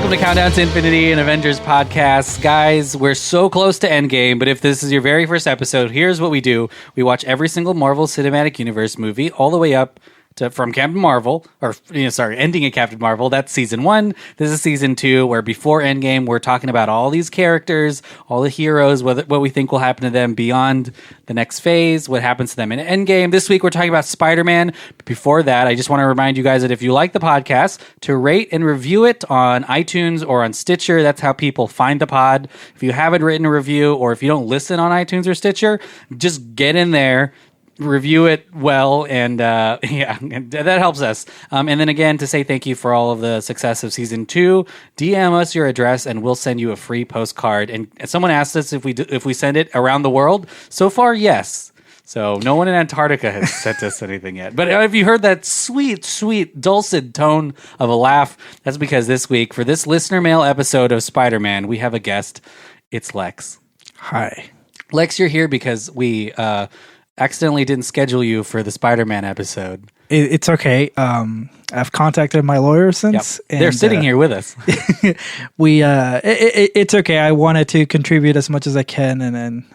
Welcome to Countdown to Infinity, an Avengers podcast. Guys, we're so close to Endgame, but if this is your very first episode, here's what we do. We watch every single Marvel Cinematic Universe movie all the way up to from Captain Marvel, ending at Captain Marvel. That's season 1. This is season 2, where before Endgame, we're talking about all these characters, all the heroes, what we think will happen to them beyond the next phase, what happens to them in Endgame. This week, we're talking about Spider-Man. But before that, I just want to remind you guys that if you like the podcast, to rate and review it on iTunes or on Stitcher. That's how people find the pod. If you haven't written a review, or if you don't listen on iTunes or Stitcher, just get in there, review it well, and that helps us. And then again, to say thank you for all of the success of season 2, DM us your address and we'll send you a free postcard. And someone asked us if we send it around the world. So far, yes. So no one in Antarctica has sent us anything yet. But if you heard that sweet, sweet, dulcet tone of a laugh, that's because this week, for this listener mail episode of Spider-Man, we have a guest. It's Lex. Hi. Lex, you're here because we accidentally didn't schedule you for the Spider-Man episode. It's okay. I've contacted my lawyer since. Yep. They're sitting here with us. It's okay. I wanted to contribute as much as I can, and then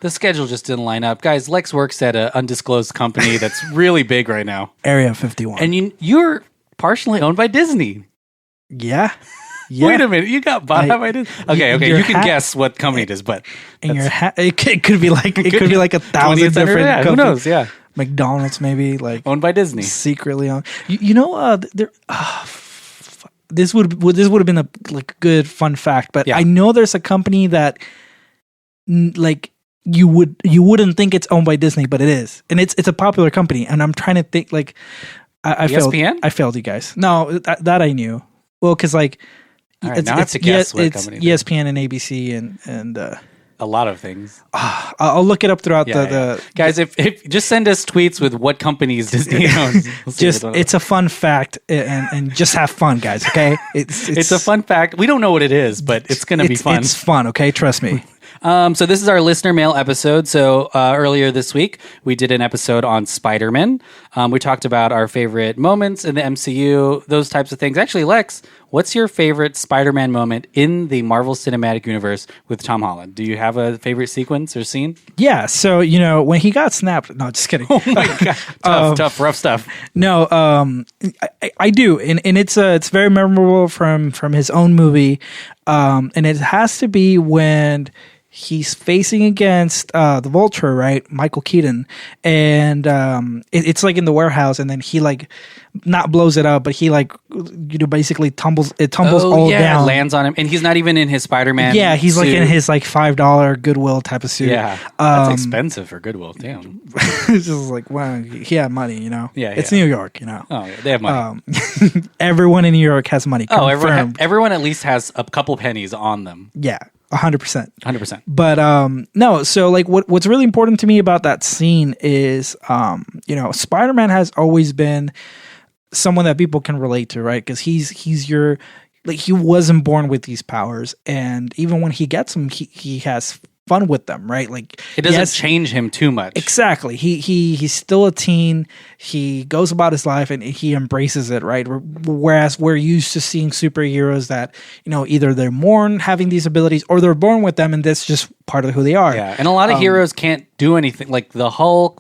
the schedule just didn't line up. Guys, Lex works at an undisclosed company that's really big right now. Area 51. And you're partially owned by Disney. Yeah. Wait a minute, you got bought out by Disney? Okay, you can guess what company it is, but and your it could be like 1,000 different companies. Who knows? Yeah, McDonald's maybe, like owned by Disney, secretly owned. This would have been a good fun fact, but I know there's a company that like you wouldn't think it's owned by Disney, but it is, and it's a popular company. And I'm trying to think like I failed. ESPN? I failed you guys. No, that I knew. Well, because like. All right, now I have to guess what it's company. ESPN and ABC and a lot of things. I'll look it up throughout the guys. If just send us tweets with what companies Disney owns. It's a fun fact, and just have fun, guys. Okay, it's a fun fact. We don't know what it is, but it's going to be fun. It's fun. Okay, trust me. So this is our listener mail episode. So earlier this week, we did an episode on Spider-Man. We talked about our favorite moments in the MCU, those types of things. Actually, Lex, what's your favorite Spider-Man moment in the Marvel Cinematic Universe with Tom Holland? Do you have a favorite sequence or scene? Yeah. So, when he got snapped, no, just kidding. Oh my God. Tough, rough stuff. No, I do. And it's very memorable from his own movie. And it has to be when he's facing against the Vulture, right? Michael Keaton. And it's like in the warehouse, and then he like not blows it up, but he like basically tumbles all down. Lands on him. And he's not even in his Spider-Man he's suit. like in his like $5 Goodwill type of suit. Yeah. That's expensive for Goodwill. Damn. It's just like, wow, he had money, Yeah. It's New York, Oh, yeah, they have money. Everyone in New York has money. Confirmed. Everyone at least has a couple pennies on them. Yeah. 100%. 100%. But no, so like what's really important to me about that scene is Spider-Man has always been someone that people can relate to, right? Because he's your, like, he wasn't born with these powers, and even when he gets them, he has fun with them, right? Like, it doesn't change him too much. Exactly. He's still a teen. He goes about his life and he embraces it, right? Whereas we're used to seeing superheroes that, either they're born having these abilities or they're born with them, and that's just part of who they are. Yeah, and a lot of heroes can't do anything. Like the Hulk,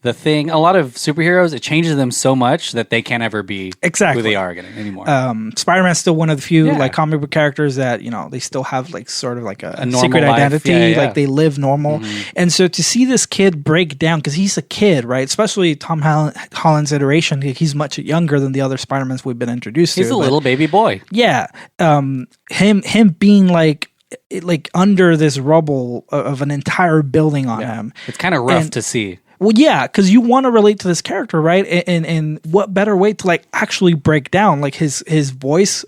the Thing, a lot of superheroes, it changes them so much that they can't ever be who they are anymore. Spider-Man's still one of the few like comic book characters that, they still have like sort of like a secret life. identity, like they live normal. Mm-hmm. And so to see this kid break down, because he's a kid, right? Especially Tom Holland's iteration, he's much younger than the other Spider-Mans we've been introduced to. He's a little baby boy. Yeah. Him being like under this rubble of an entire building on him. It's kind of rough to see. Well, yeah, because you want to relate to this character, right? And what better way to like actually break down? Like his voice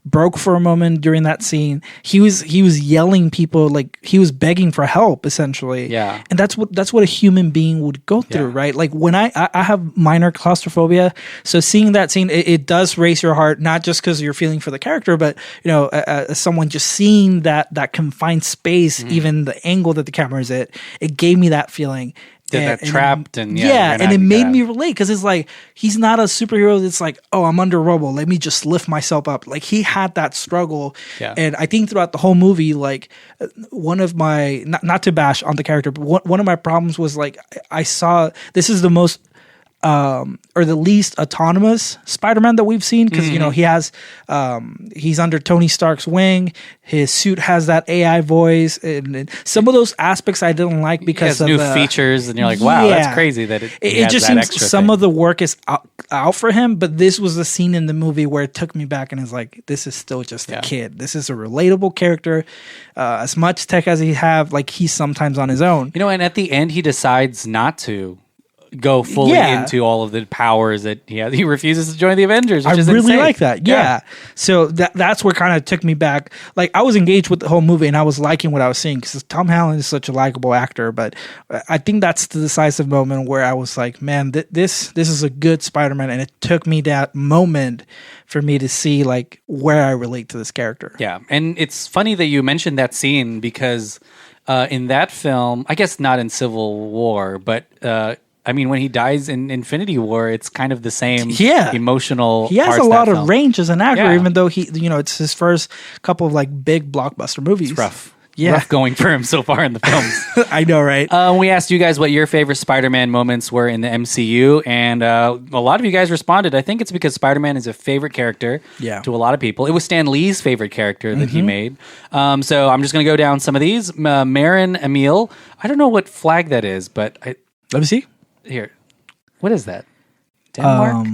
broke for a moment during that scene. He was yelling people, like he was begging for help essentially. Yeah. And that's what a human being would go through, right? Like when I have minor claustrophobia, so seeing that scene, it does raise your heart, not just because you're feeling for the character, but as someone just seeing that confined space, even the angle that the camera is at, it gave me that feeling. trapped and and it made me relate because it's like he's not a superhero that's like, oh, I'm under rubble, let me just lift myself up. Like he had that struggle, and I think throughout the whole movie, like one of my not to bash on the character, but one of my problems was like I saw this is the most or the least autonomous Spider-Man that we've seen because he has he's under Tony Stark's wing. His suit has that AI voice, and some of those aspects I didn't like because of new features, and you're like, wow, that's crazy that it just seems some of the work is out for him. But this was the scene in the movie where it took me back, and it's like, this is still just a kid. This is a relatable character. As much tech as he have, like he's sometimes on his own. And at the end, he decides not to go fully into all of the powers that he has. He refuses to join the Avengers, which is really insane. like that. Yeah. So that's what kind of took me back. Like I was engaged with the whole movie and I was liking what I was seeing because Tom Holland is such a likable actor. But I think that's the decisive moment where I was like, man, this is a good Spider-Man. And it took me that moment for me to see like where I relate to this character. Yeah. And it's funny that you mentioned that scene because in that film, I guess not in Civil War, but I mean, when he dies in Infinity War, it's kind of the same emotional. He has a lot of range as an actor, even though it's his first couple of like big blockbuster movies. It's rough. Yeah. Rough going for him so far in the films. I know, right? We asked you guys what your favorite Spider-Man moments were in the MCU, and a lot of you guys responded. I think it's because Spider-Man is a favorite character to a lot of people. It was Stan Lee's favorite character that he made. So I'm just going to go down some of these. Marin Emil. I don't know what flag that is, but let me see. Here, what is that? Denmark?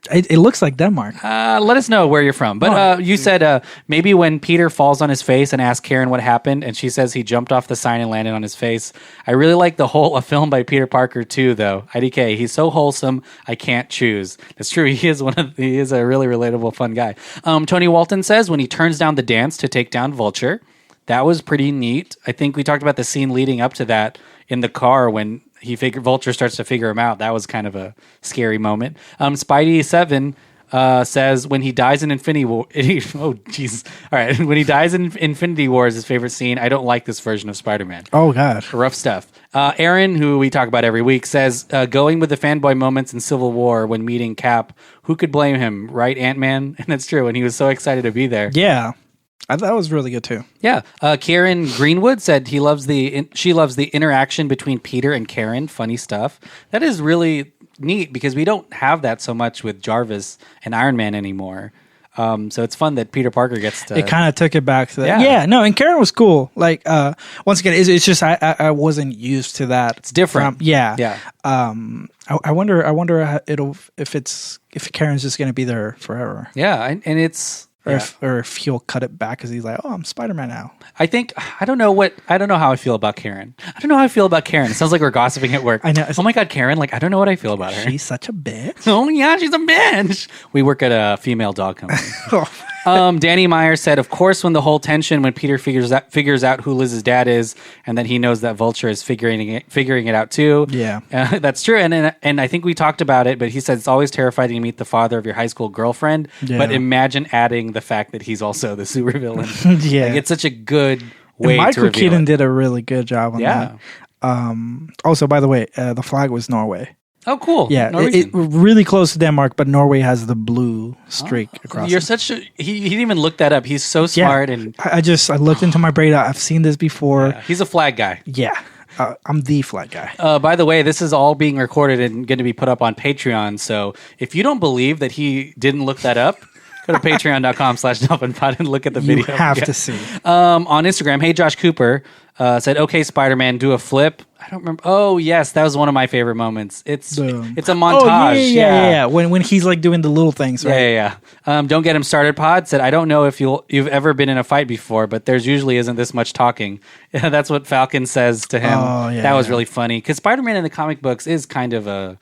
It looks like Denmark. Let us know where you're from. But you said maybe when Peter falls on his face and asks Karen what happened, and she says he jumped off the sign and landed on his face. I really like the whole film by Peter Parker too, though. IDK, he's so wholesome, I can't choose. That's true. He is a really relatable, fun guy. Tony Walton says when he turns down the dance to take down Vulture, that was pretty neat. I think we talked about the scene leading up to that in the car when Vulture starts to figure him out. That was kind of a scary moment. Spidey7 says when he dies in Infinity War. Oh, Jesus. All right. When he dies in Infinity War is his favorite scene. I don't like this version of Spider-Man. Oh, gosh. Rough stuff. Aaron, who we talk about every week, says going with the fanboy moments in Civil War when meeting Cap, who could blame him, right, Ant-Man? And that's true. And he was so excited to be there. Yeah. I thought it was really good too. Yeah. Karen Greenwood said she loves the interaction between Peter and Karen. Funny stuff. That is really neat because we don't have that so much with Jarvis and Iron Man anymore. So it's fun that Peter Parker gets to. It kind of took it back to that. Yeah. No, and Karen was cool. Like once again, it's just I wasn't used to that. It's different. Yeah. I wonder if Karen's just going to be there forever. Yeah, and it's. Or if he'll cut it back because he's like, oh, I'm Spider-Man now. I don't know how I feel about Karen. I don't know how I feel about Karen. It sounds like we're gossiping at work. I know. Oh my God, Karen. Like, I don't know what I feel about her. She's such a bitch. Oh yeah, she's a bitch. We work at a female dog company. Danny Meyer said, of course, when the whole tension when Peter figures out who Liz's dad is, and then he knows that Vulture is figuring it out too. Yeah, that's true. And I think we talked about it, but he said it's always terrifying to meet the father of your high school girlfriend. Yeah. But imagine adding the fact that he's also the supervillain. Yeah, like, it's such a good way. And Michael Keaton did a really good job on that. Also, by the way, the flag was Norway. Oh, cool. Yeah, it really close to Denmark, but Norway has the blue streak across it. He didn't even look that up. He's so smart. And I looked into my brain. I've seen this before. Yeah, he's a flag guy. Yeah. I'm the flag guy. By the way, this is all being recorded and going to be put up on Patreon. So if you don't believe that he didn't look that up, go to patreon.com/dolphinpod and look at the video. You have to see. On Instagram, hey, Josh Cooper said, okay, Spider-Man, do a flip. I don't remember. Oh, yes, that was one of my favorite moments. It's a montage. Oh, yeah. When he's like doing the little things, right? Yeah. Don't get him started. Pod said, I don't know if you've ever been in a fight before, but there's usually isn't this much talking. That's what Falcon says to him. Oh, yeah, that was really funny because Spider-Man in the comic books is kind of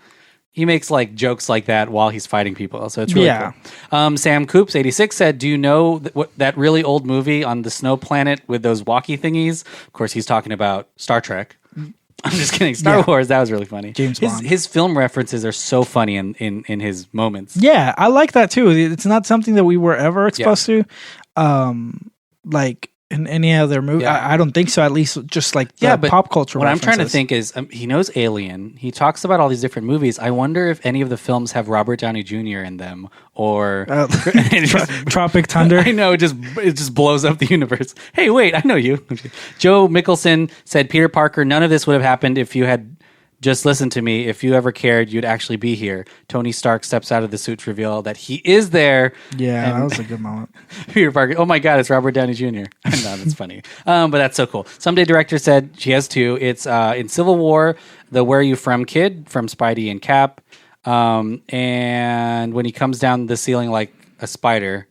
he makes like jokes like that while he's fighting people, so it's really cool. Sam Coops 86 said, "Do you know that really old movie on the snow planet with those walkie thingies?" Of course, he's talking about Star Trek. I'm just kidding. Star Wars. That was really funny. James Bond. His film references are so funny in his moments. Yeah, I like that too. It's not something that we were ever exposed to. Like in any other movie. Yeah. I don't think so. At least just like but pop culture. What I'm trying to references. think is, he knows Alien. He talks about all these different movies. I wonder if any of the films have Robert Downey Jr. in them, or Tropic Thunder. I know, it just blows up the universe. Hey, wait, I know you. Joe Mickelson said, Peter Parker, none of this would have happened if you had just listened to me. If you ever cared, you'd actually be here. Tony Stark steps out of the suit to reveal that he is there. Yeah, And that was a good moment. Peter Parker, oh my God, it's Robert Downey Jr. No, that's funny. But that's so cool. Someday Director said she has two. It's in Civil War, the Where You From kid from Spidey and Cap. And when he comes down the ceiling like a spider.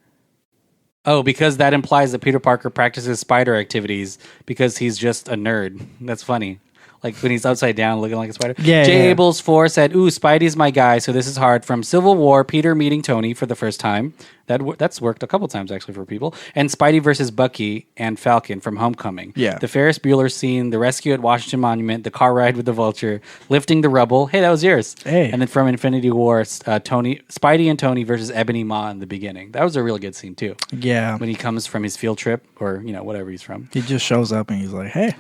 Oh, because that implies that Peter Parker practices spider activities because he's just a nerd. That's funny. Like when he's upside down looking like a spider. Yeah. Jay Ables 4 said, ooh, Spidey's my guy, so this is hard. From Civil War, Peter meeting Tony for the first time. That's worked a couple times actually for people. And Spidey versus Bucky and Falcon from Homecoming. Yeah. The Ferris Bueller scene, the rescue at Washington Monument, the car ride with the Vulture, lifting the rubble. Hey, that was yours. Hey. And then from Infinity War, Spidey and Tony versus Ebony Maw in the beginning. That was a really good scene too. Yeah. When he comes from his field trip, or whatever he's from. He just shows up and he's like, hey.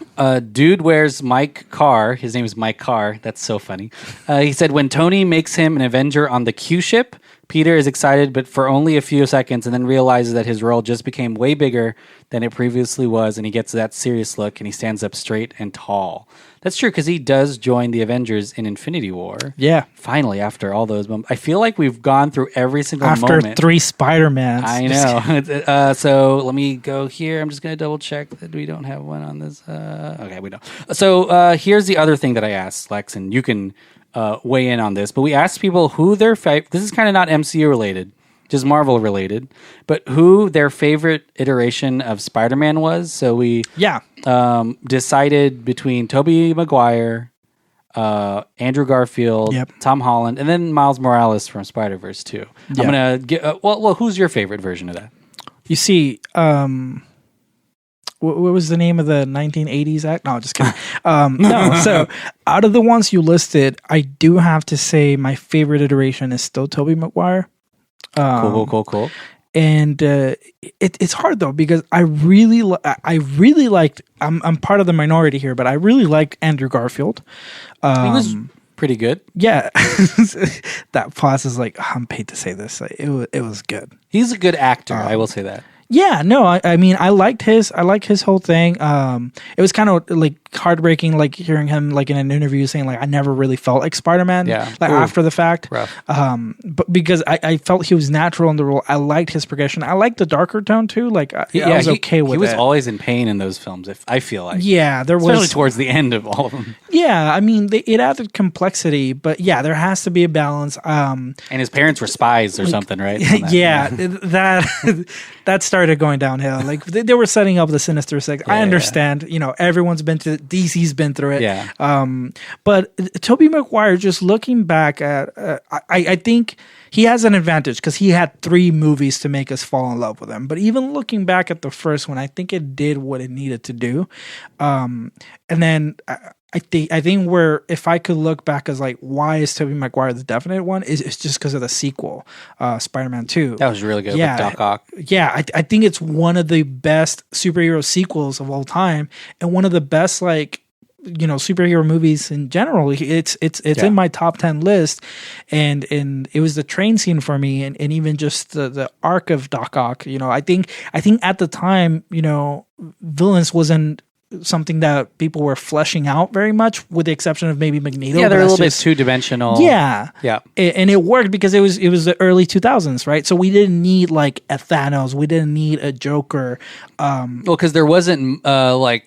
Dude wears Mike Carr. His name is Mike Carr. That's so funny. He said, when Tony makes him an Avenger on the Q ship, Peter is excited, but for only a few seconds, and then realizes that his role just became way bigger than it previously was, and he gets that serious look, and he stands up straight and tall. That's true, because he does join the Avengers in Infinity War. Yeah. Finally, after all those moments. I feel like we've gone through every single After moment. 3 Spider-Mans. I know. So let me go here. I'm just going to double check that we don't have one on this. Okay, we don't. So here's the other thing that I asked, Lex, and you can weigh in on this. But we asked people who their this is kind of not MCU related, just Marvel related, but who their favorite iteration of Spider-Man was. So we decided between Tobey Maguire, Andrew Garfield, Tom Holland, and then Miles Morales from Spider-Verse 2. I'm going to get, well, who's your favorite version of that? You see, what was the name of the 1980s act? No, just kidding. No, so out of the ones you listed, I do have to say my favorite iteration is still Tobey Maguire. Cool. And it's hard though, because I really liked. I'm part of the minority here, but I really liked Andrew Garfield. He was pretty good. Yeah, that pause is like, I'm paid to say this. It was good. He's a good actor. I will say that. Yeah, no, I mean, I liked his whole thing. It was kind of like heartbreaking, like hearing him like in an interview saying like, I never really felt like Spider-Man, after the fact. Rough. But because I felt he was natural in the role. I liked his progression. I liked the darker tone too. Like I was okay with it. He was always in pain in those films, I feel like. Yeah, there was. Especially towards the end of all of them. Yeah, I mean, it added complexity, but yeah, there has to be a balance. And his parents were spies or something, right? Yeah, that started going downhill. Like they were setting up the Sinister Six. I understand, everyone's been to DC's been through it. Yeah. But Tobey Maguire, just looking back at, I think he has an advantage because he had 3 movies to make us fall in love with him. But even looking back at the first one, I think it did what it needed to do. And then I think where, if I could look back as like, why is Tobey Maguire the definite one, is it's just because of the sequel, Spider-Man 2. That was really good with Doc Ock. Yeah, I think it's one of the best superhero sequels of all time, and one of the best superhero movies in general. It's in my top 10 list, and it was the train scene for me, and even just the arc of Doc Ock. I think at the time, villains wasn't something that people were fleshing out very much, with the exception of maybe Magneto. Yeah, they're a little bit two-dimensional. Yeah. And it worked because it was the early 2000s, right? So we didn't need like a Thanos. We didn't need a Joker. Well, because there wasn't,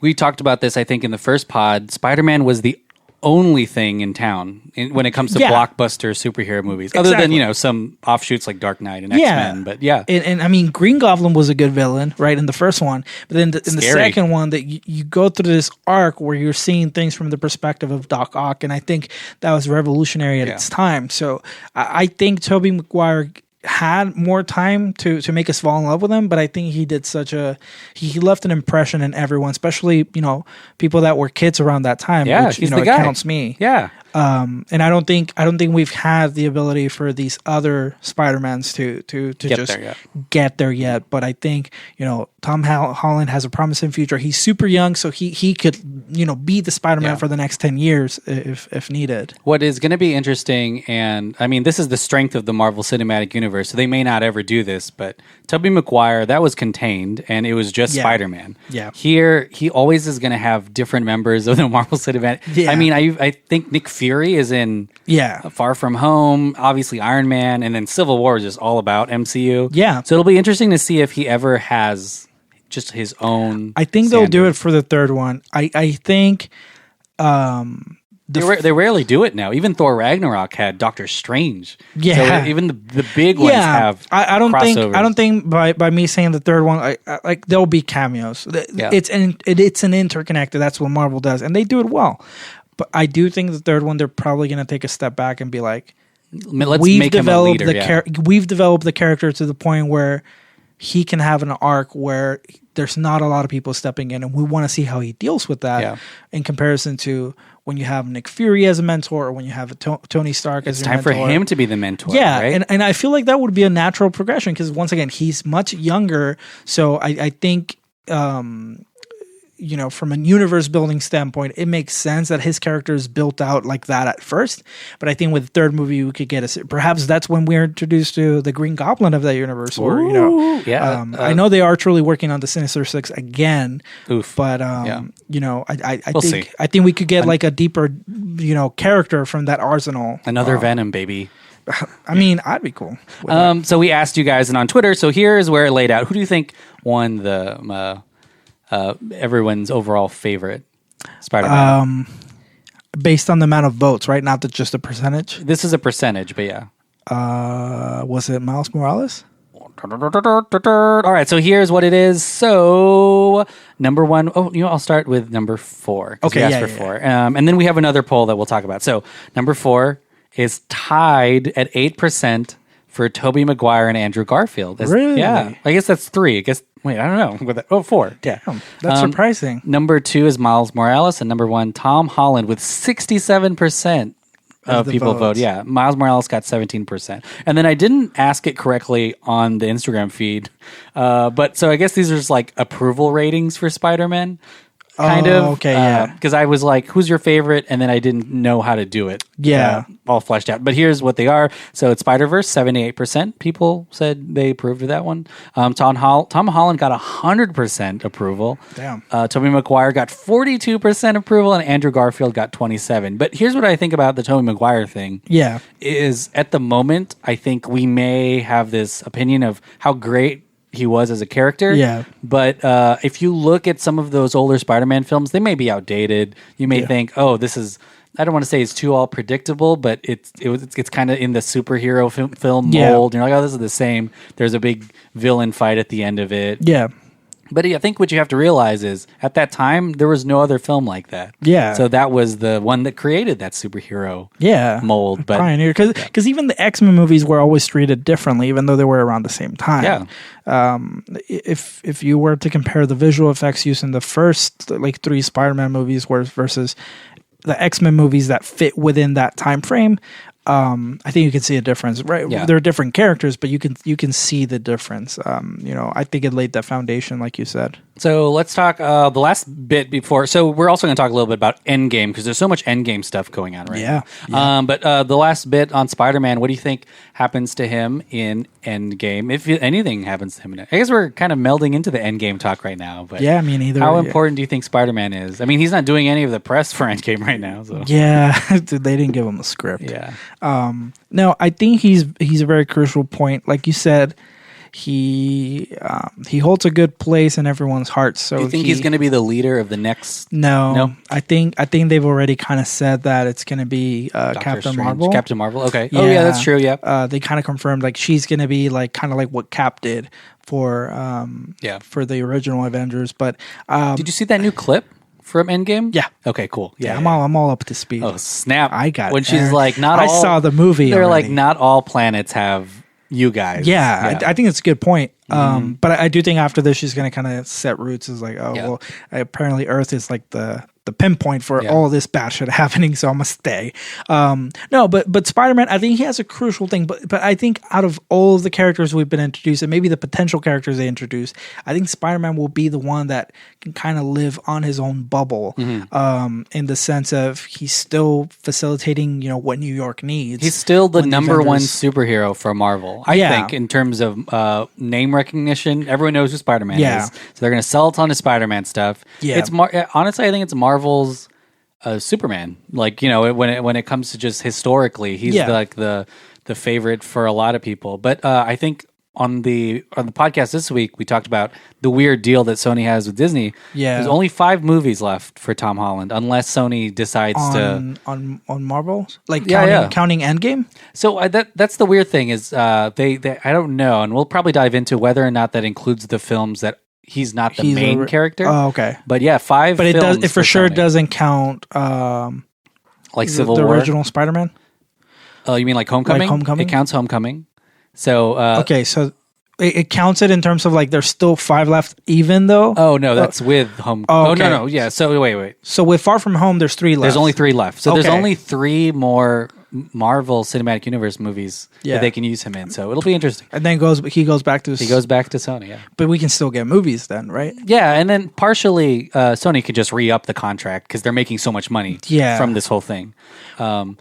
we talked about this, I think, in the first pod, Spider-Man was the only thing in town when it comes to blockbuster superhero movies, other than some offshoots like Dark Knight and X-Men. But and I mean, Green Goblin was a good villain, right, in the first one, but then in the second one, that you go through this arc where you're seeing things from the perspective of Doc Ock, and I think that was revolutionary at its time. So I think Tobey Maguire had more time to make us fall in love with him, but I think he did he left an impression in everyone, especially people that were kids around that time, which he's it the guy. counts me. Yeah. And I don't think we've had the ability for these other Spider-Mans to get there yet. But I think, Tom Holland has a promising future. He's super young, so he could, be the Spider-Man for the next 10 years if needed. What is going to be interesting, and I mean, this is the strength of the Marvel Cinematic Universe, so they may not ever do this, but Tobey Maguire, that was contained, and it was just Spider-Man. Yeah. Here, he always is going to have different members of the Marvel Cinematic. Yeah. I mean, I think Nick Fury is in Far From Home, obviously Iron Man, and then Civil War is just all about MCU. Yeah. So it'll be interesting to see if he ever has just his own I think they'll do it for the third one. I think... They rarely do it now. Even Thor Ragnarok had Doctor Strange. Yeah, so even the big ones have. I don't crossovers. I don't think by me saying the third one, like there'll be cameos. It's an interconnected. That's what Marvel does, and they do it well. But I do think the third one, they're probably going to take a step back and be like, we've developed the character to the point where he can have an arc where there's not a lot of people stepping in, and we want to see how he deals with that in comparison to when you have Nick Fury as a mentor or when you have Tony Stark as your mentor. It's time for him to be the mentor, yeah, right? And I feel like that would be a natural progression because, once again, he's much younger. So I think, from a universe building standpoint, it makes sense that his character is built out like that at first. But I think with the third movie, we could get perhaps that's when we're introduced to the Green Goblin of that universe. Or I know they are truly working on the Sinister Six again. But I think we could get like a deeper, character from that arsenal. Another Venom, baby. I mean, I'd be cool. So we asked you guys, and on Twitter. So here's where it laid out. Who do you think won the? Everyone's overall favorite Spider-Man? Based on the amount of votes, right? Not just a percentage? This is a percentage, but yeah. Was it Miles Morales? All right, so here's what it is. So, number one, I'll start with number 4. Okay, we asked for 4. And then we have another poll that we'll talk about. So, number 4 is tied at 8% for Tobey Maguire and Andrew Garfield. Really? Yeah. I guess that's 3. Wait, I don't know. 4. Yeah. That's surprising. Number 2 is Miles Morales, and number 1, Tom Holland, with 67% of people vote. Yeah. Miles Morales got 17%. And then I didn't ask it correctly on the Instagram feed. But so I guess these are just like approval ratings for Spider-Man. Kind of. Okay, yeah. Because I was like, who's your favorite? And then I didn't know how to do it. Yeah. All fleshed out. But here's what they are. So it's Spider-Verse, 78%. People said they approved of that one. Tom Holland got 100% approval. Damn. Tobey Maguire got 42% approval, and Andrew Garfield got 27%. But here's what I think about the Tobey Maguire thing. Yeah. Is at the moment, I think we may have this opinion of how great he was as a character. Yeah. But if you look at some of those older Spider-Man films, they may be outdated. You may think, oh, this is, I don't want to say it's too all predictable, but it's kind of in the superhero film mold. You're like, oh, this is the same. There's a big villain fight at the end of it. Yeah. But I think what you have to realize is at that time, there was no other film like that. Yeah. So that was the one that created that superhero mold. But pioneer. Because even the X-Men movies were always treated differently, even though they were around the same time. Yeah. If you were to compare the visual effects used in the first 3 Spider-Man movies versus the X-Men movies that fit within that time frame, I think you can see a difference, right? Yeah. They're different characters, but you can see the difference. I think it laid that foundation, like you said. So let's talk the last bit before. So we're also going to talk a little bit about Endgame because there's so much Endgame stuff going on right now. But the last bit on Spider-Man, what do you think happens to him in Endgame? If anything happens to him, I guess we're kind of melding into the Endgame talk right now. But yeah, I mean, either. How important do you think Spider-Man is? I mean, he's not doing any of the press for Endgame right now. So. Yeah, they didn't give him a script. Yeah. No, I think he's a very crucial point. Like you said, he holds a good place in everyone's hearts. So do you think he's going to be the leader of the next? No. I think they've already kind of said that it's going to be Captain Marvel. Captain Marvel. Okay. Yeah. Oh yeah, that's true. Yeah. They kind of confirmed she's going to be kind of like what Cap did for the original Avengers. But did you see that new clip from Endgame? Yeah. Okay, cool. Yeah, I'm all up to speed. Oh, snap. I got when it. She's like, not all... I saw the movie They're already. like, not all planets have you guys. Yeah. I think it's a good point. But I do think after this, she's going to kind of set roots as well, apparently Earth is like the the pinpoint for all this bad shit happening, so I'm gonna stay. No, but Spider-Man, I think he has a crucial thing, but I think out of all of the characters we've been introduced, and maybe the potential characters they introduce, I think Spider-Man will be the one that can kind of live on his own bubble, in the sense of he's still facilitating, what New York needs. He's still the number one superhero for Marvel, I think, in terms of name recognition. Everyone knows who Spider-Man is, so they're going to sell a ton of Spider-Man stuff. Yeah. Honestly, I think it's Marvel's Superman. Like, when it comes to just historically, he's like the favorite for a lot of people. But I think on the podcast this week, we talked about the weird deal that Sony has with Disney. Yeah, there's only 5 movies left for Tom Holland, unless Sony decides on Marvel, like counting Endgame. So that's the weird thing is they I don't know, and we'll probably dive into whether or not that includes the films that he's not the main character. Oh, okay. But 5. But it for sure Sony. Doesn't count like Civil the War, original Spider-Man. Oh, you mean like Homecoming? It counts Homecoming. So okay, so it counts it in terms of like there's still 5 left, even though. Oh no, that's with Home. Oh, okay. No, yeah. So wait. So with Far From Home, there's 3 left. There's only 3 left. So there's only 3 more Marvel Cinematic Universe movies that they can use him in. So it'll be interesting. And then he goes back to Sony. Yeah, but we can still get movies then, right? Yeah, and then partially Sony could just re-up the contract because they're making so much money from this whole thing. I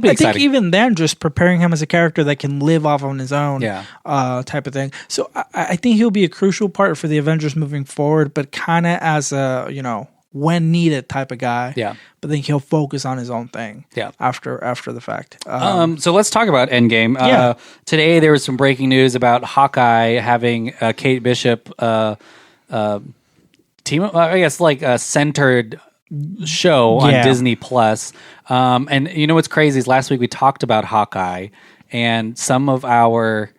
think even then, just preparing him as a character that can live off on his own, type of thing. So I think he'll be a crucial part for the Avengers moving forward, but kind of as a when needed type of guy. Yeah, but then he'll focus on his own thing. Yeah, after the fact. So let's talk about Endgame. Today there was some breaking news about Hawkeye having Kate Bishop team. I guess like a centered show on Disney Plus. And what's crazy is last week we talked about Hawkeye, and some of our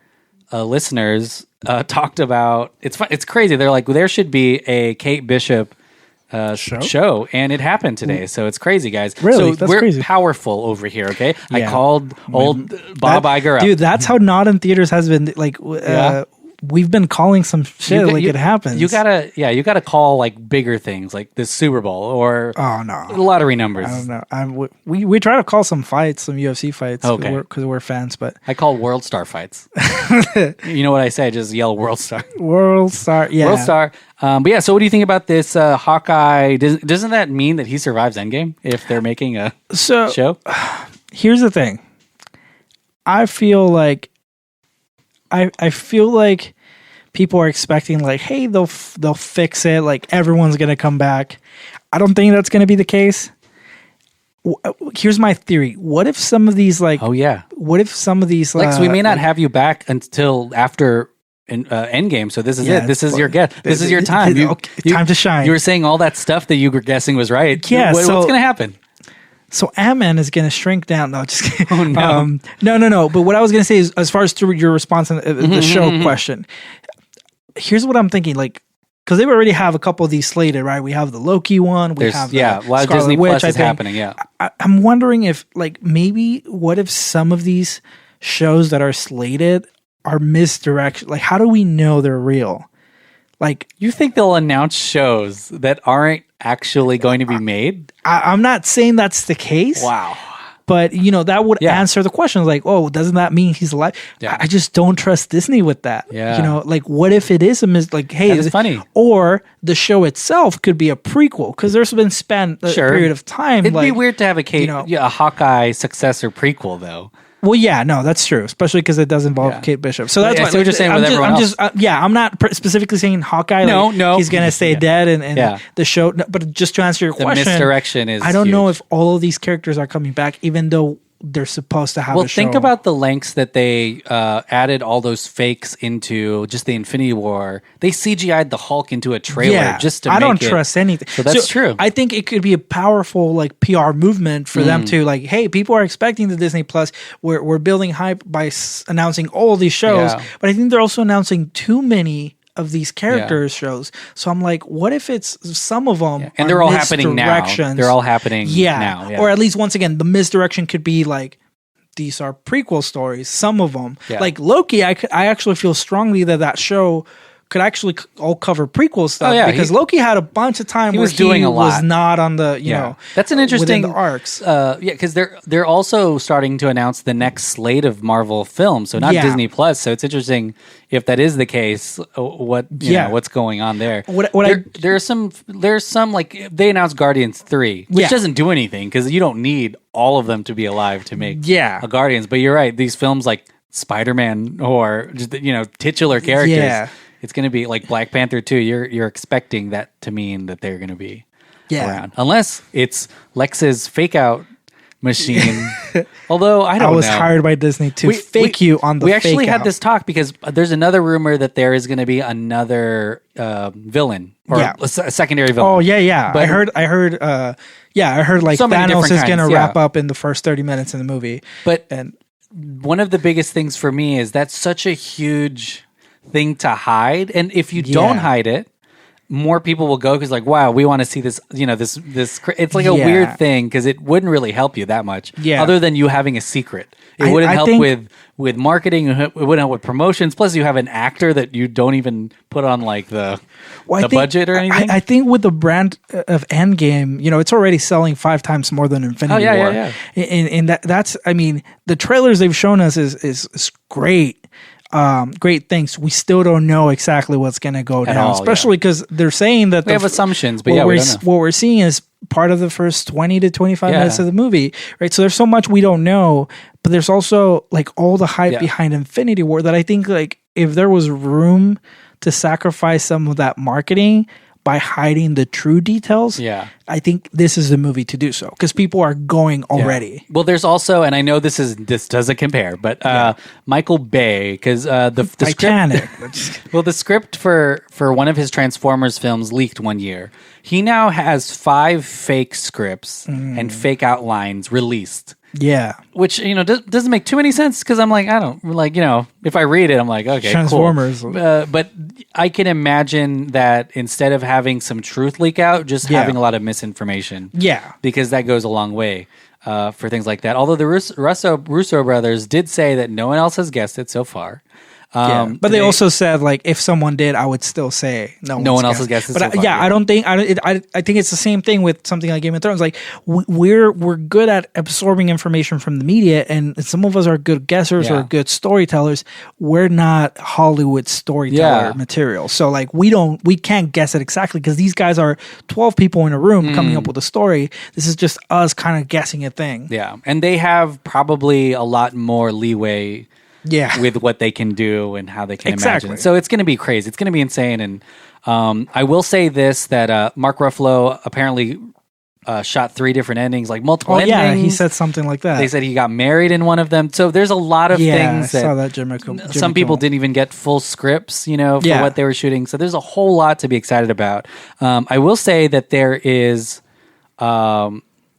listeners talked about it's crazy. They're like, there should be a Kate Bishop show, and it happened today. So it's crazy, guys. Really, so that's we're crazy. Powerful over here. Okay, I called old Bob Iger up. Dude, that's how Not in Theaters has been. Like, we've been calling some shit it happens. You gotta call like bigger things like the Super Bowl or lottery numbers. I don't know. We try to call some fights, some UFC fights, because we're fans. But I call World Star fights. You know what I say? I just yell World Star. World Star. Yeah. World Star. But so what do you think about this Hawkeye? Doesn't that mean that he survives Endgame if they're making a show? Here's the thing. I feel like people are expecting like, hey, they'll fix it. Like everyone's gonna come back. I don't think that's gonna be the case. Here's my theory. What if some of these Lex, we may not have you back until after Endgame. So this is it. This is your guess. This is your time. Time to shine. You were saying all that stuff that you were guessing was right. Yeah. What's gonna happen? So Ant-Man is going to shrink down. No, just kidding. Oh, no. No. But what I was going to say is, as far as to your response on the show question, here's what I'm thinking. Like, because they already have a couple of these slated, right? We have the Loki one. We have a lot of Disney Plus is happening. Yeah, I'm wondering if, like, maybe what if some of these shows that are slated are misdirection? Like, how do we know they're real? Like, you think they'll announce shows that aren't actually going to be made? I'm not saying that's the case. Wow. But, that would answer the question. Like, oh, doesn't that mean he's alive? Yeah. I just don't trust Disney with that. Yeah. Like, what if it is like, hey, it's funny. Or the show itself could be a prequel, because there's been spent a period of time. It'd be weird to have a Hawkeye successor prequel, though. Well, yeah, no, that's true, especially because it does involve Kate Bishop. So that's what you're saying with everyone else. I'm not specifically saying Hawkeye. No, he's going to stay dead and the show. No, but just to answer your question, misdirection is I don't huge. know if all of these characters are coming back, even though they're supposed to have a show. Think about the lengths that they added all those fakes into just the Infinity War. They CGI'd the Hulk into a trailer just to make it. I don't trust anything. So that's true. I think it could be a powerful like PR movement for them to like, hey, people are expecting the Disney Plus. We're building hype by announcing all of these shows. Yeah. But I think they're also announcing too many of these characters shows. So I'm like, what if it's some of them and they're all happening now. They're all happening now. Yeah. Or at least once again, the misdirection could be like, these are prequel stories. Some of them, like Loki, I actually feel strongly that show could actually all cover prequel stuff. Oh, yeah, because Loki had a bunch of time where was doing a lot. was not on the that's an interesting within the arcs. Because they're also starting to announce the next slate of Marvel films, so not Disney Plus. So it's interesting if that is the case. What's going on there? There's some like they announced Guardians 3, which doesn't do anything because you don't need all of them to be alive to make a Guardians. But you're right; these films like Spider-Man or just titular characters. Yeah. It's going to be like Black Panther 2. You're expecting that to mean that they're going to be around, unless it's Lex's fake out machine. Although I was hired by Disney to fake you on the. We actually had this talk because there's another rumor that there is going to be another villain or a secondary villain. Oh yeah. But I heard like so Thanos is going to wrap up in the first 30 minutes in the movie. And one of the biggest things for me is that's such a huge thing to hide, and if you don't hide it, more people will go because like, wow, we want to see this. This it's like a weird thing because it wouldn't really help you that much. Yeah. Other than you having a secret, it wouldn't help with marketing. It wouldn't help with promotions. Plus, you have an actor that you don't even put on like the budget or anything. I think with the brand of Endgame, it's already selling 5 times more than Infinity War. Yeah. And that's I mean, the trailers they've shown us is great. Great things. We still don't know exactly what's going to go down, especially because they're saying that we have assumptions, but we don't know. What we're seeing is part of the first 20 to 25 minutes of the movie, right? So there's so much we don't know, but there's also like all the hype behind Infinity War that I think like if there was room to sacrifice some of that marketing by hiding the true details, I think this is the movie to do so because people are going already. Yeah. Well, there's also, and I know this doesn't compare, but Michael Bay, because the script, the script for one of his Transformers films leaked one year. He now has 5 fake scripts and fake outlines released. Yeah, which doesn't make too many sense because I'm like I don't like if I read it I'm like okay Transformers, cool. But I can imagine that instead of having some truth leak out, just having a lot of misinformation. Yeah, because that goes a long way for things like that. Although the Russo brothers did say that no one else has guessed it so far. But they also said like if someone did, I would still say no one else has guessed it. But I don't think I think it's the same thing with something like Game of Thrones. Like we're good at absorbing information from the media, and some of us are good guessers or good storytellers. We're not Hollywood storyteller material, so like we can't guess it exactly because these guys are 12 people in a room coming up with a story. This is just us kind of guessing a thing. Yeah, and they have probably a lot more leeway. With what they can do and how they can imagine. So it's going to be crazy. It's going to be insane. And I will say this, that Mark Ruffalo apparently shot 3 different endings, like multiple endings. Yeah, he said something like that. They said he got married in one of them. So there's a lot of things I saw that Jimmy some people didn't even get full scripts, for what they were shooting. So there's a whole lot to be excited about. I will say that there is...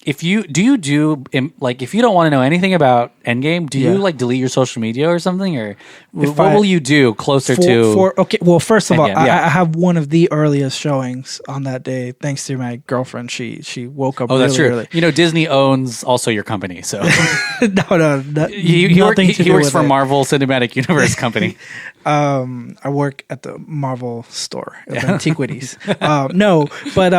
if you don't want to know anything about Endgame, do you like delete your social media or something, or what will you do closer to? Well, first of all, I have one of the earliest showings on that day, thanks to my girlfriend. She woke up. Oh, that's really true. Early. Disney owns also your company, so no, he works for Marvel Cinematic Universe company. I work at the Marvel store of antiquities. No, but.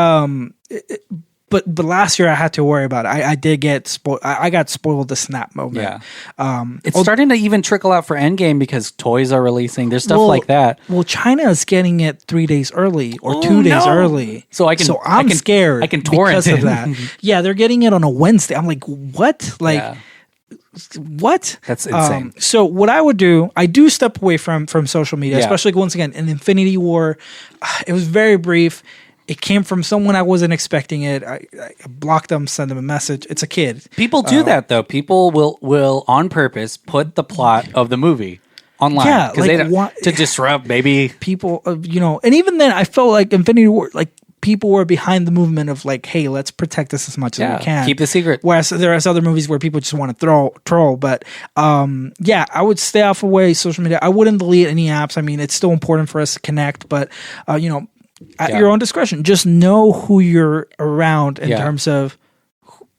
But last year I had to worry about it. I did get spoiled. I got spoiled the snap moment. Yeah. It's starting to even trickle out for Endgame because toys are releasing. There's stuff like that. Well, China is getting it 3 days early or 2 days early. So I'm scared. I can torrent because of that. Yeah, they're getting it on a Wednesday. I'm like, what? What? That's insane. So what I would do, I do step away from social media, especially once again in Infinity War. It was very brief. It came from someone I wasn't expecting it. I blocked them, sent them a message. It's a kid. People do that though. People will on purpose put the plot of the movie online because to disrupt maybe people. And even then, I felt like Infinity War, like people were behind the movement of like, hey, let's protect this as much as we can. Keep the secret. Whereas there are other movies where people just want to troll. But I would stay off away social media. I wouldn't delete any apps. I mean, it's still important for us to connect, but at your own discretion. Just know who you're around in terms of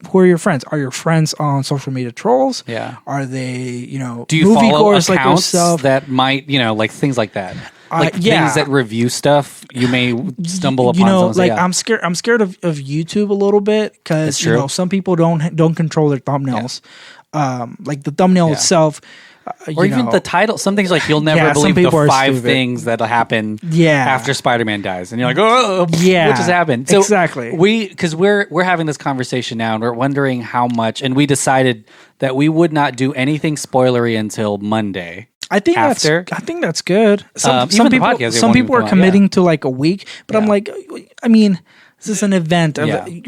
who are your friends. Are your friends on social media trolls? Yeah. Are they, do you movie follow goers accounts like yourself that might, like things like that? like yeah. things that review stuff, you may stumble upon. You know, something, like I'm scared of YouTube a little bit because true. some people don't control their thumbnails. Like the thumbnail itself. Or even the title. Some things like you'll never believe the 5 things that'll happen after Spider-Man dies, and you're like, oh, what just happened? So exactly. Because we're having this conversation now, and we're wondering how much, and we decided that we would not do anything spoilery until Monday. I think that's good. Some people are committing to like a week, but I'm like, I mean, this is an event.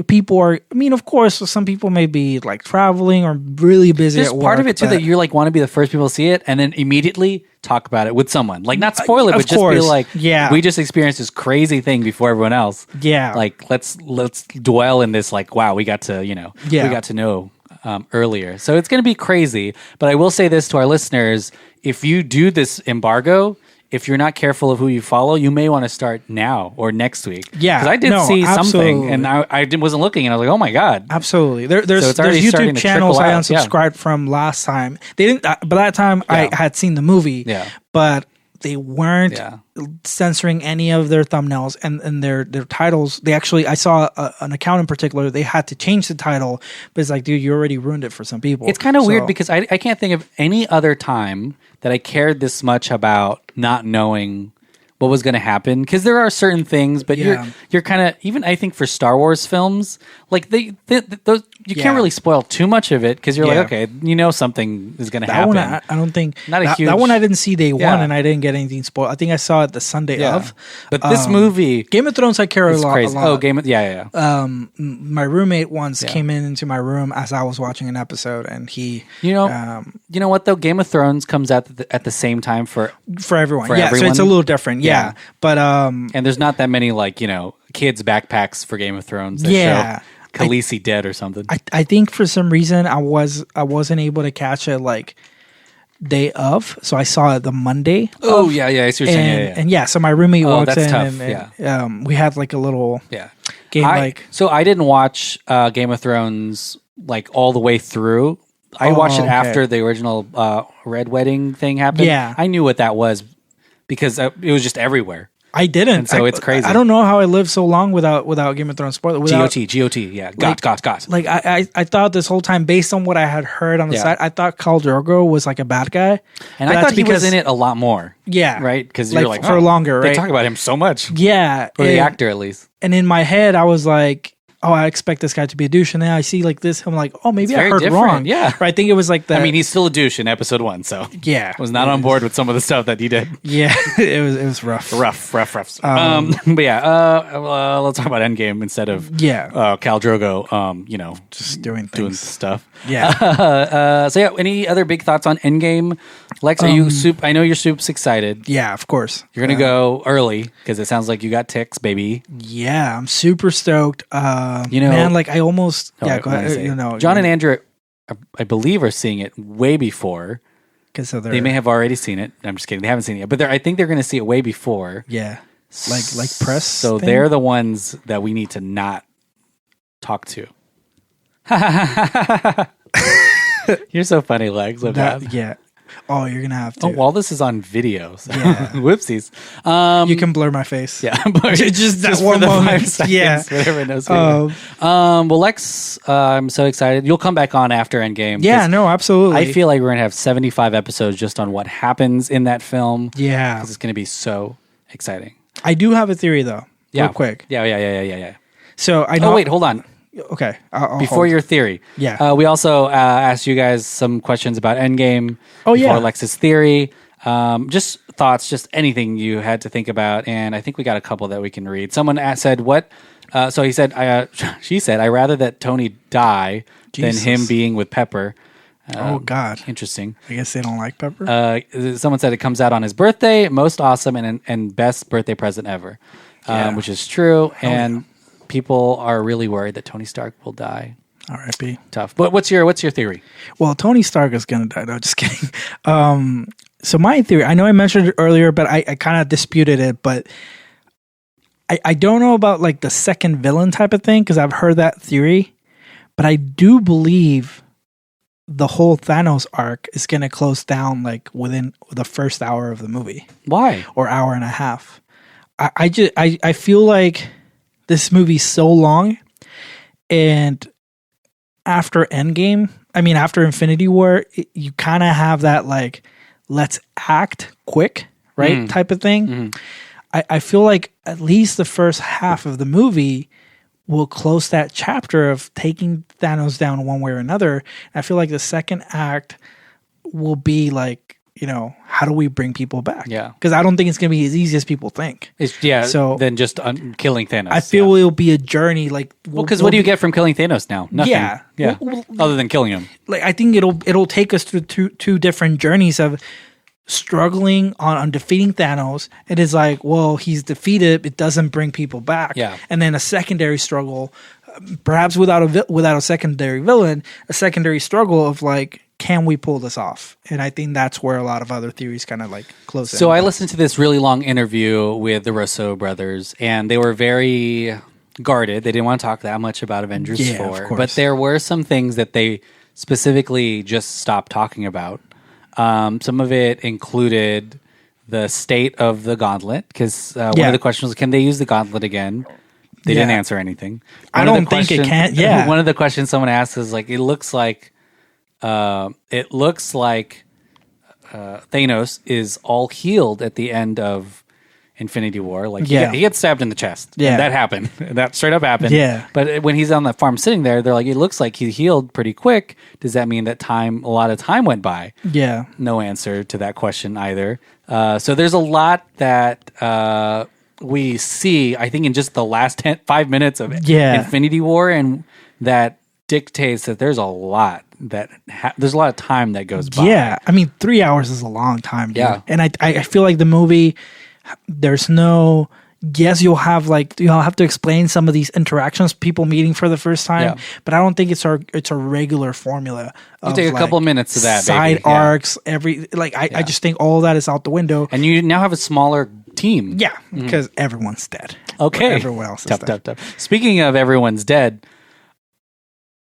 People are. I mean, of course, some people may be like traveling or really busy. There's at work, part of it too that you like want to be the first people to see it, and then immediately talk about it with someone. Like not spoil it, but just be like, we just experienced this crazy thing before everyone else. Yeah, like let's dwell in this. Like, wow, we got to we got to know earlier. So it's going to be crazy. But I will say this to our listeners: if you do this embargo, if you're not careful of who you follow, you may want to start now or next week. Yeah, because I did see something, and I wasn't looking, and I was like, "Oh my god!" Absolutely. There's YouTube channels I unsubscribed from last time. They didn't. By that time, I had seen the movie. Yeah, but they weren't censoring any of their thumbnails and their titles. They actually, I saw an account in particular. They had to change the title, but it's like, dude, you already ruined it for some people. It's kind of weird because I can't think of any other time that I cared this much about not knowing what was going to happen, because there are certain things, but you're kind of, even I think for Star Wars films, like those you can't really spoil too much of it, because you're like, okay, something is going to happen. One, I don't think not a huge, that one I didn't see day one, and I didn't get anything spoiled. I think I saw it the Sunday of. But this movie, Game of Thrones, I care a lot. Crazy. Oh, Game of my roommate once came into my room as I was watching an episode, and he, you know what though, Game of Thrones comes out at the same time for everyone. So it's a little different. Yeah. But and there's not that many kids backpacks for Game of Thrones that show Khaleesi dead or something. I think for some reason I wasn't able to catch it like day of, so I saw it the Monday. Oh yeah, I see what you're saying. And so my roommate walks in, tough. and we had like a little game So I didn't watch Game of Thrones like all the way through. I watched it after the original Red Wedding thing happened. Yeah, I knew what that was because it was just everywhere. I didn't. And so it's crazy. I don't know how I lived so long without Game of Thrones spoiler. GOT, yeah. Got. Like I thought this whole time, based on what I had heard on the side, I thought Khal Drogo was like a bad guy. And I thought he was in it a lot more. Yeah. Right? Because you're like, for longer, right? They talk about him so much. Yeah. Or the actor, at least. And in my head, I was like, oh, I expect this guy to be a douche. And then I see like this, I'm like, oh, maybe I heard wrong. Yeah. But I think it was like I mean, he's still a douche in episode 1, so. Yeah. I was not on board with some of the stuff that he did. Yeah. it was rough. Rough. But yeah, let's talk about Endgame instead of Khal Drogo, just doing stuff. Yeah. So yeah, any other big thoughts on Endgame? Lex, are you I know you're super excited. Yeah, of course. You're going to go early because it sounds like you got ticks, baby. Yeah, I'm super stoked. Man, like I almost go ahead. John and Andrew, I believe, are seeing it way before. So they may have already seen it. I'm just kidding. They haven't seen it yet, but I think they're going to see it way before. Yeah, like press. So they're the ones that we need to not talk to. You're so funny, Lex. Yeah. Oh, you're gonna have to. Oh, well, this is on video. So. Yeah. Whoopsies. You can blur my face. Yeah, just that one moment. 5 seconds, yeah, whatever it knows. Well, Lex, I'm so excited. You'll come back on after Endgame. Yeah, no, absolutely. I feel like we're gonna have 75 episodes just on what happens in that film. Yeah, because it's gonna be so exciting. I do have a theory though. Real quick. Yeah. So I know. Oh wait, hold on. Okay. Before your theory. Yeah. We also asked you guys some questions about Endgame. Before Lex's theory. Just thoughts, just anything you had to think about. And I think we got a couple that we can read. Someone said, what? So he said, she said, I'd rather that Tony die than him being with Pepper. Oh, God. Interesting. I guess they don't like Pepper. Someone said it comes out on his birthday. Most awesome and best birthday present ever. Which is true. And people are really worried that Tony Stark will die. R.I.P. Tough. But what's your theory? Well, Tony Stark is going to die. No, just kidding. So my theory, I know I mentioned it earlier, but I kind of disputed it. But I don't know about like the second villain type of thing because I've heard that theory. But I do believe the whole Thanos arc is going to close down like within the first hour of the movie. Why? Or hour and a half. I feel like this movie's so long, and after Endgame, after Infinity War, you kind of have that like, let's act quick, right? Type of thing. I feel like at least the first half of the movie will close that chapter of taking Thanos down one way or another. I feel like the second act will be like, how do we bring people back? Yeah. Because I don't think it's going to be as easy as people think. Than just killing Thanos. I feel it'll be a journey. Like, because what do you get from killing Thanos now? Nothing. Yeah. Other than killing him. Like, I think it'll take us through two different journeys of struggling on defeating Thanos. It is like, well, he's defeated. It doesn't bring people back. Yeah. And then a secondary struggle, perhaps without a secondary villain, a secondary struggle of like, can we pull this off? And I think that's where a lot of other theories kind of like close in. So I listened to this really long interview with the Russo brothers, and they were very guarded. They didn't want to talk that much about Avengers 4. But there were some things that they specifically just stopped talking about. Some of it included the state of the gauntlet, because one of the questions was, can they use the gauntlet again? They didn't answer anything. I don't think it can. Yeah. One of the questions someone asked is like, it looks like Thanos is all healed at the end of Infinity War. Like, he gets stabbed in the chest. Yeah. And that happened. That straight up happened. Yeah. But when he's on the farm sitting there, they're like, it looks like he healed pretty quick. Does that mean that a lot of time went by? Yeah. No answer to that question either. So there's a lot that we see, I think, in just the last 5 minutes of Infinity War, and that dictates that there's a lot of time that goes by. Yeah, 3 hours is a long time, dude. Yeah. And I feel like the movie, there's no, yes, you'll have to explain some of these interactions, people meeting for the first time, but I don't think it's a regular formula. You take a couple of minutes of that, side arcs, I just think all of that is out the window. And you now have a smaller team. Yeah, because everyone's dead. Okay. Everyone else is dead. Tough. Speaking of everyone's dead,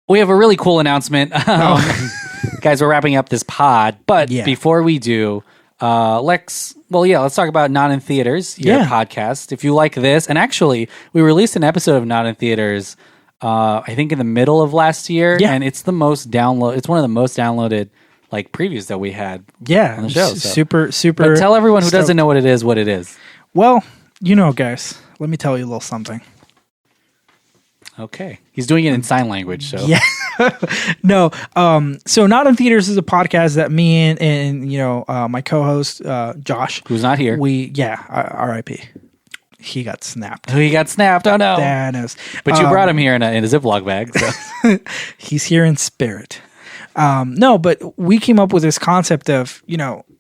we have a really cool announcement. Guys, we're wrapping up this pod, but before we do, let's talk about Not in Theaters, your podcast. If you like this, and actually, we released an episode of Not in Theaters, I think in the middle of last year, and it's the most it's one of the most downloaded like previews that we had on the show. So. Super. But tell everyone who doesn't know what it is. Well, guys, let me tell you a little something. Okay. He's doing it in sign language, so. Yeah. No. So Not in Theaters is a podcast that me and my co-host, Josh. Who's not here. R.I.P. He got snapped. Oh, no. Thanos. But you brought him here in a Ziploc bag. So. He's here in spirit. No, but we came up with this concept of,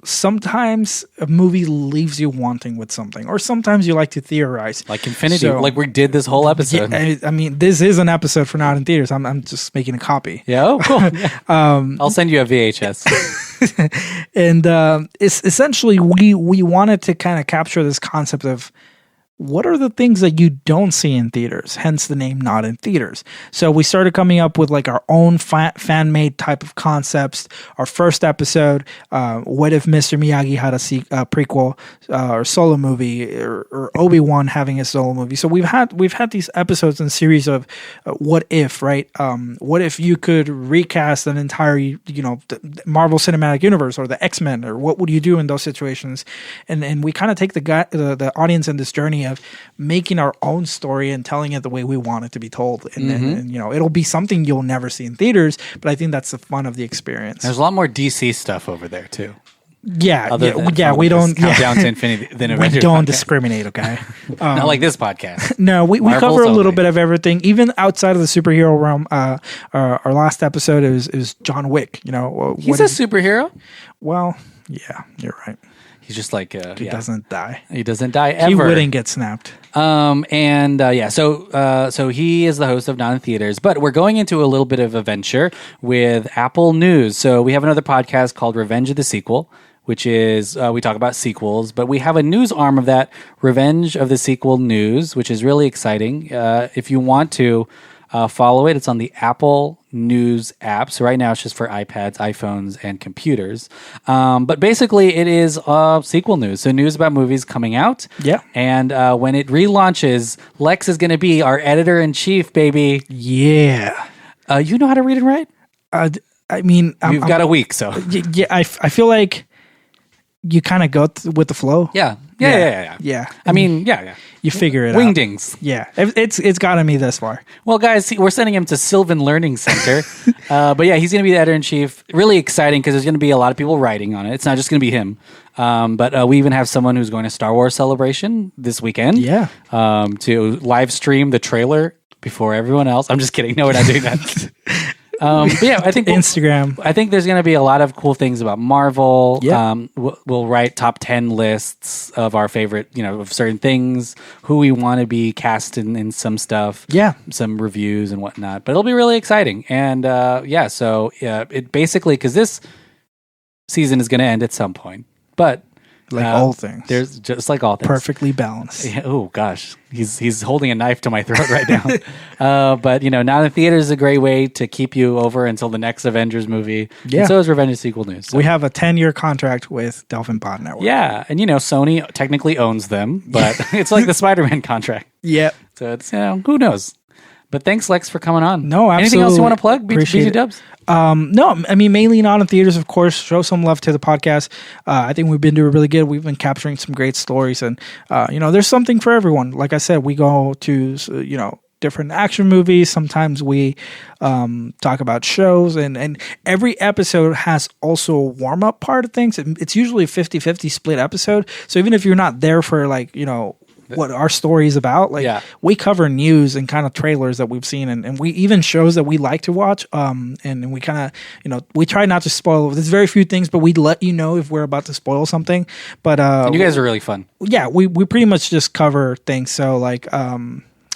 sometimes a movie leaves you wanting with something, or sometimes you like to theorize. Like Infinity, like we did this whole episode. Yeah, this is an episode for Not in Theaters. I'm just making a copy. Yeah, oh, cool. Yeah. I'll send you a VHS. And it's essentially, we wanted to kind of capture this concept of, what are the things that you don't see in theaters? Hence the name Not in Theaters. So we started coming up with like our own fan-made type of concepts. Our first episode, what if Mr. Miyagi had a prequel or solo movie, or Obi-Wan having a solo movie? So we've had these episodes and series of what if, right? What if you could recast an entire, the Marvel Cinematic Universe or the X-Men, or what would you do in those situations? And we kind of take the audience in this journey of making our own story and telling it the way we want it to be told. And it'll be something you'll never see in theaters, but I think that's the fun of the experience. There's a lot more DC stuff over there too. Yeah, we don't countdown to infinity. Than we don't discriminate, okay? Not like this podcast. No, we cover a little bit of everything, even outside of the superhero realm. Our last episode is John Wick. He's a superhero. Well, yeah, you're right. He's just like he doesn't die. He doesn't die ever. He wouldn't get snapped. So he is the host of Not in Theaters, but we're going into a little bit of a venture with Apple News. So we have another podcast called Revenge of the Sequel, which is we talk about sequels, but we have a news arm of that, Revenge of the Sequel News, which is really exciting. If you want to follow it. It's on the Apple News app. So right now it's just for iPads, iPhones, and computers. But basically it is sequel news. So news about movies coming out. Yeah. And when it relaunches, Lex is going to be our editor-in-chief, baby. Yeah. You know how to read and write? I mean... You've got a week, so... Yeah, I feel like you kind of go with the flow. Yeah. I mean, yeah. You figure it out. Wingdings. Yeah, it's gotten me this far. Well, guys, we're sending him to Sylvan Learning Center. But yeah, he's going to be the editor-in-chief. Really exciting because there's going to be a lot of people writing on it. It's not just going to be him. But we even have someone who's going to Star Wars Celebration this weekend. Yeah. To live stream the trailer before everyone else. I'm just kidding. No, we're not doing that. But yeah, I think Instagram. I think there's going to be a lot of cool things about Marvel. Yeah. We'll write top 10 lists of our favorite, of certain things, who we want to be cast in some stuff. Yeah. Some reviews and whatnot. But it'll be really exciting. And so it basically, because this season is going to end at some point. But like all things. There's just like all things. Perfectly balanced. Yeah, oh gosh, he's holding a knife to my throat right now. But now the theater is a great way to keep you over until the next Avengers movie. Yeah. And so is Revenge sequel news. So. We have a 10-year contract with Delphin Pod Network. Yeah, and Sony technically owns them, but it's like the Spider-Man contract. Yeah. So it's who knows. But thanks, Lex, for coming on. No, absolutely. Anything else you want to plug? BG Dubs? No, I mean, mainly not in theaters, of course. Show some love to the podcast. I think we've been doing really good. We've been capturing some great stories. And, there's something for everyone. Like I said, we go to, different action movies. Sometimes we talk about shows. And every episode has also a warm-up part of things. It's usually a 50-50 split episode. So even if you're not there for, what our story is about, we cover news and kind of trailers that we've seen, and we even shows that we like to watch, and we kind of we try not to spoil. There's very few things, but we let you know if we're about to spoil something. But and you guys are really fun. Yeah, we pretty much just cover things. So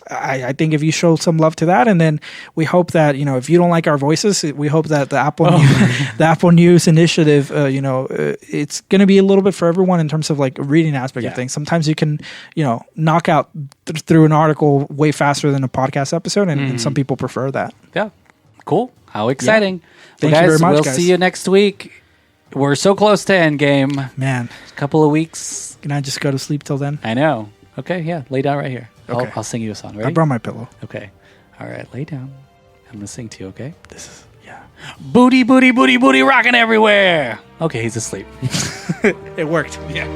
I think if you show some love to that, and then we hope that if you don't like our voices, we hope that the Apple News initiative, it's going to be a little bit for everyone in terms of reading aspect of things. Sometimes you can knock out through an article way faster than a podcast episode, and some people prefer that. Yeah, cool. How exciting! Yeah. Thank you very much. We'll guys. see you next week. We're so close to Endgame. Man, a couple of weeks. Can I just go to sleep till then? I know. Okay, yeah, lay down right here. Okay. I'll sing you a song. Ready? I brought my pillow. Okay. All right, lay down. I'm going to sing to you, okay? This is, yeah. Booty, booty, booty, booty, rocking everywhere. Okay, he's asleep. It worked. Yeah.